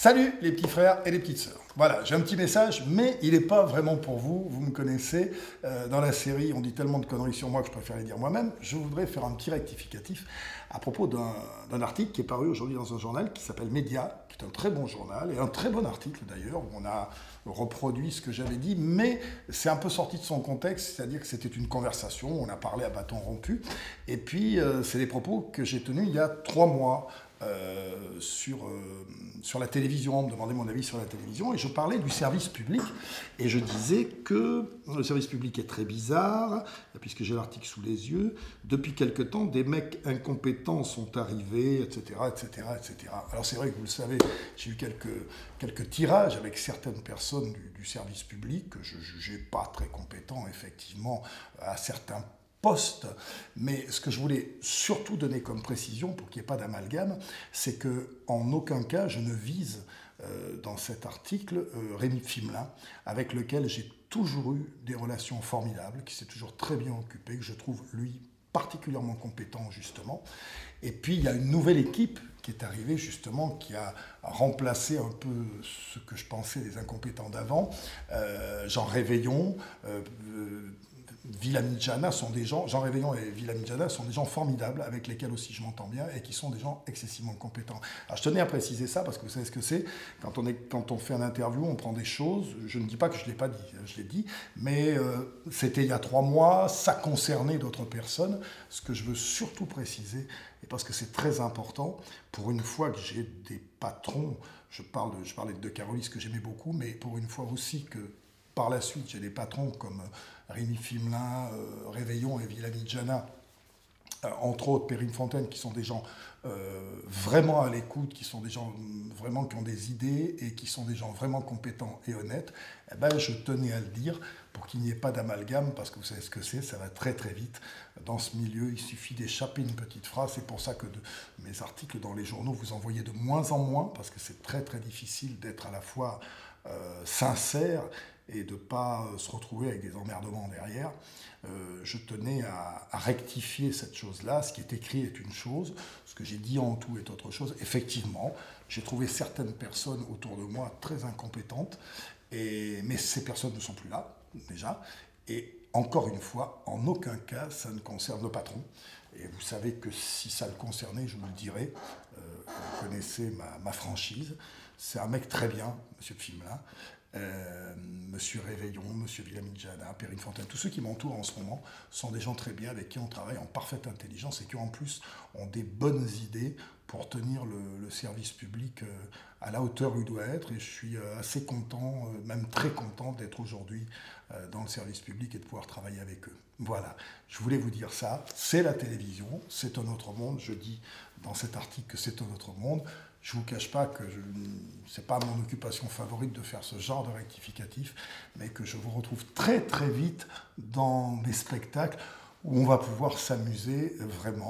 Salut les petits frères et les petites sœurs. Voilà, j'ai un petit message, mais il n'est pas vraiment pour vous. Vous me connaissez, dans la série, on dit tellement de conneries sur moi que je préfère les dire moi-même. Je voudrais faire un petit rectificatif à propos d'un article qui est paru aujourd'hui dans un journal qui s'appelle Média, qui est un très bon journal, et un très bon article d'ailleurs, où on a reproduit ce que j'avais dit, mais c'est un peu sorti de son contexte, c'est-à-dire que c'était une conversation, on a parlé à bâton rompu, et puis c'est des propos que j'ai tenus il y a 3 mois, sur la télévision, on me demandait mon avis sur la télévision, et je parlais du service public, et je disais que le service public est très bizarre, puisque j'ai l'article sous les yeux, depuis quelque temps, des mecs incompétents sont arrivés, etc., etc., etc. Alors c'est vrai que vous le savez, j'ai eu quelques tirages avec certaines personnes du service public, que je jugeais pas très compétents, effectivement, à certains poste, mais ce que je voulais surtout donner comme précision, pour qu'il n'y ait pas d'amalgame, c'est qu'en aucun cas je ne vise dans cet article Rémi Fimelin, avec lequel j'ai toujours eu des relations formidables, qui s'est toujours très bien occupé, que je trouve lui particulièrement compétent justement. Et puis il y a une nouvelle équipe qui est arrivée justement, qui a remplacé un peu ce que je pensais des incompétents d'avant. Jean Réveillon, Villamidjana sont des gens, Jean Réveillon et Villamidjana sont des gens formidables avec lesquels aussi je m'entends bien et qui sont des gens excessivement compétents. Alors je tenais à préciser ça parce que vous savez ce que c'est, quand on fait un interview, on prend des choses, je ne dis pas que je ne l'ai pas dit, je l'ai dit, mais c'était il y a 3 mois, ça concernait d'autres personnes. Ce que je veux surtout préciser, et parce que c'est très important, pour une fois que j'ai des patrons, je parlais de Carolis que j'aimais beaucoup, mais pour une fois aussi que par la suite, j'ai des patrons comme Rémi Fimelin, Réveillon et Villamidjana, entre autres Perrine Fontaine, qui sont des gens vraiment à l'écoute, qui sont des gens vraiment qui ont des idées et qui sont des gens vraiment compétents et honnêtes. Eh ben, je tenais à le dire pour qu'il n'y ait pas d'amalgame, parce que vous savez ce que c'est, ça va très très vite. Dans ce milieu, il suffit d'échapper une petite phrase. C'est pour ça que mes articles dans les journaux, vous en voyez de moins en moins, parce que c'est très très difficile d'être à la fois sincère et de ne pas se retrouver avec des emmerdements derrière. Je tenais à rectifier cette chose-là. Ce qui est écrit est une chose, ce que j'ai dit en tout est autre chose. Effectivement, j'ai trouvé certaines personnes autour de moi très incompétentes, mais ces personnes ne sont plus là, déjà. Et encore une fois, en aucun cas, ça ne concerne le patron. Et vous savez que si ça le concernait, je vous le dirais, vous connaissez ma franchise. C'est un mec très bien, M. Fimelin, Monsieur Réveillon, Monsieur Villamidjana, Perrine Fontaine, tous ceux qui m'entourent en ce moment sont des gens très bien avec qui on travaille en parfaite intelligence et qui en plus ont des bonnes idées pour tenir le service public à la hauteur où il doit être. Et je suis assez content, même très content d'être aujourd'hui dans le service public et de pouvoir travailler avec eux. Voilà, je voulais vous dire ça. C'est la télévision, c'est un autre monde. Je dis dans cet article que c'est un autre monde. Je ne vous cache pas que ce n'est pas mon occupation favorite de faire ce genre de rectificatif, mais que je vous retrouve très très vite dans des spectacles où on va pouvoir s'amuser vraiment.